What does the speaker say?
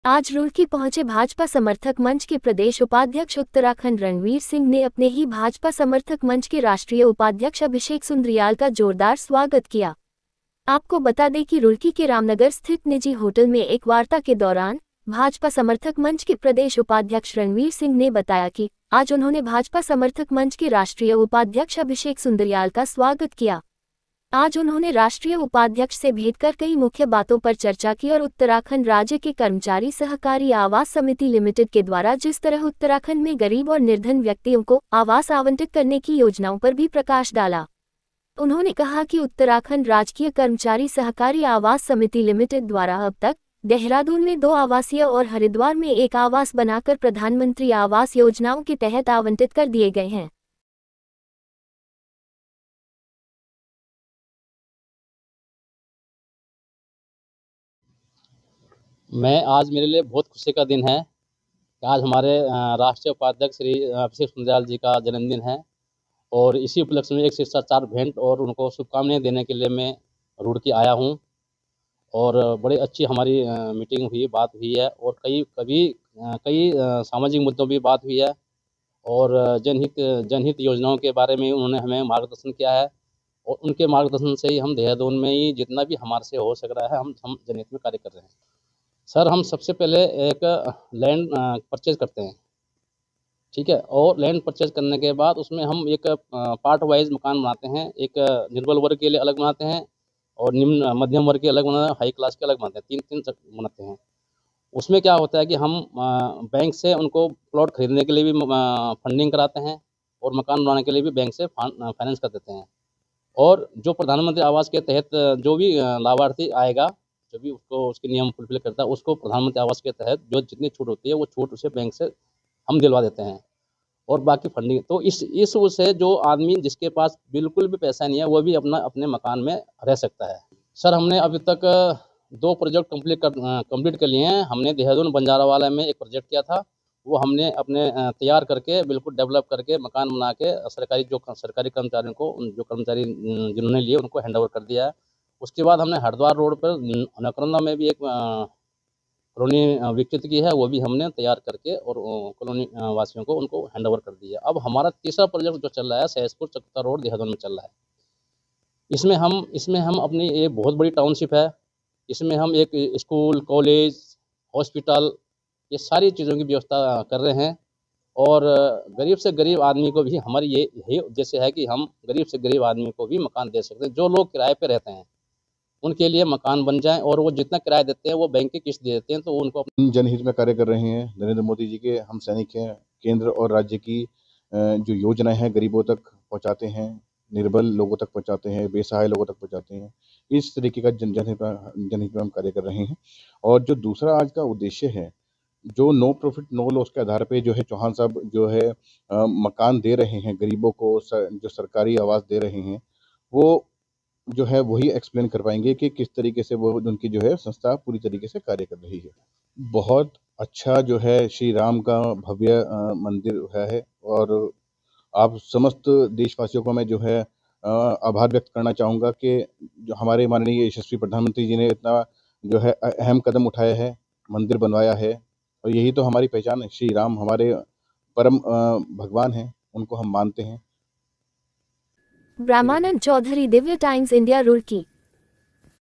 आज रुड़की पहुंचे भाजपा समर्थक मंच के प्रदेश उपाध्यक्ष उत्तराखंड रणवीर सिंह ने अपने ही भाजपा समर्थक मंच के राष्ट्रीय उपाध्यक्ष अभिषेक सुंद्रियाल का जोरदार स्वागत किया। आपको बता दें कि रुड़की के रामनगर स्थित निजी होटल में एक वार्ता के दौरान भाजपा समर्थक मंच के प्रदेश उपाध्यक्ष रणवीर सिंह ने बताया कि आज उन्होंने भाजपा समर्थक मंच के राष्ट्रीय उपाध्यक्ष अभिषेक सुंद्रियाल का स्वागत किया। आज उन्होंने राष्ट्रीय उपाध्यक्ष से भेंट कर कई मुख्य बातों पर चर्चा की और उत्तराखंड राज्य के कर्मचारी सहकारी आवास समिति लिमिटेड के द्वारा जिस तरह उत्तराखंड में गरीब और निर्धन व्यक्तियों को आवास आवंटित करने की योजनाओं पर भी प्रकाश डाला। उन्होंने कहा कि उत्तराखंड राजकीय कर्मचारी सहकारी आवास समिति लिमिटेड द्वारा अब तक देहरादून में 2 आवासीय और हरिद्वार में 1 आवास बनाकर प्रधानमंत्री आवास योजनाओं के तहत आवंटित कर दिए गए हैं। आज मेरे लिए बहुत खुशी का दिन है कि आज हमारे राष्ट्रीय उपाध्यक्ष श्री अभिषेक सुंदरियाल जी का जन्मदिन है और इसी उपलक्ष्य में एक शिष्टाचार भेंट और उनको शुभकामनाएं देने के लिए मैं रुड़की आया हूं और बड़ी अच्छी हमारी मीटिंग हुई, बात हुई है और कई सामाजिक मुद्दों पर बात हुई है और जनहित योजनाओं के बारे में उन्होंने हमें मार्गदर्शन किया है और उनके मार्गदर्शन से ही हम देहरादून में ही जितना भी हमारे से हो सक रहा है हम जनहित में कार्य कर रहे हैं। सर, हम सबसे पहले एक लैंड परचेज करते हैं, ठीक है, और लैंड परचेज करने के बाद उसमें हम एक पार्ट वाइज मकान बनाते हैं। एक निर्बल वर्ग के लिए अलग बनाते हैं और निम्न मध्यम वर्ग के अलग बनाते हैं, हाई क्लास के अलग बनाते हैं, 3 बनाते हैं। उसमें क्या होता है कि हम बैंक से उनको प्लॉट खरीदने के लिए भी फंडिंग कराते हैं और मकान बनाने के लिए भी बैंक से फाइनेंस कर देते हैं। और जो प्रधानमंत्री आवास के तहत जो भी लाभार्थी आएगा, जो भी उसके नियम फुलफिल करता है, उसको प्रधानमंत्री आवास के तहत जो जितनी छूट होती है वो छूट उसे बैंक से हम दिलवा देते हैं और बाकी फंडिंग तो इस उससे जो आदमी जिसके पास बिल्कुल भी पैसा नहीं है वो भी अपने मकान में रह सकता है। सर, हमने अभी तक 2 प्रोजेक्ट कंप्लीट कर लिए हैं। हमने देहरादून बंजारावाला में एक प्रोजेक्ट किया था, वो हमने अपने तैयार करके बिल्कुल डेवलप करके मकान बना के सरकारी कर्मचारियों को, जो कर्मचारी जिन्होंने लिए उनको हैंड ओवर कर दिया है। उसके बाद हमने हरिद्वार रोड पर नकरंदा में भी एक कॉलोनी विकसित की है, वो भी हमने तैयार करके और कॉलोनी वासियों को उनको हैंड ओवर कर दिया। अब हमारा तीसरा प्रोजेक्ट जो चल रहा है सहसपुर चकता रोड देहरादून में चल रहा है। इसमें हम अपनी ये बहुत बड़ी टाउनशिप है, इसमें हम एक स्कूल, कॉलेज, हॉस्पिटल, ये सारी चीज़ों की व्यवस्था कर रहे हैं और गरीब से गरीब आदमी को भी हमारी यही उद्देश्य है कि हम गरीब से गरीब आदमी को भी मकान दे सकते हैं। जो लोग किराए पे रहते हैं उनके लिए मकान बन जाएं और वो जितना किराया देते हैं वो बैंक की किस्त दे देते हैं, तो उनको जनहित में कार्य कर रहे हैं। नरेंद्र मोदी जी के हम सैनिक हैं। केंद्र और राज्य की जो योजनाएं हैं गरीबों तक पहुंचाते हैं, निर्बल लोगों तक पहुंचाते हैं, बेसहाय लोगों तक पहुंचाते हैं। इस तरीके का जनहित में हम कार्य कर रहे हैं। और जो दूसरा आज का उद्देश्य है, जो नो प्रॉफिट नो लॉस के आधार पे जो है चौहान साहब जो है मकान दे रहे हैं गरीबों को, जो सरकारी आवास दे रहे हैं, वो जो है वही एक्सप्लेन कर पाएंगे कि किस तरीके से वो उनकी जो है संस्था पूरी तरीके से कार्य कर रही है। बहुत अच्छा जो है श्री राम का भव्य मंदिर है और आप समस्त देशवासियों को मैं जो है आभार व्यक्त करना चाहूँगा कि जो हमारे माननीय यशस्वी प्रधानमंत्री जी ने इतना जो है अहम कदम उठाया है, मंदिर बनवाया है और यही तो हमारी पहचान है। श्री राम हमारे परम भगवान हैं, उनको हम मानते हैं। ब्रह्मानंद चौधरी, दिव्य टाइम्स इंडिया, रुड़की।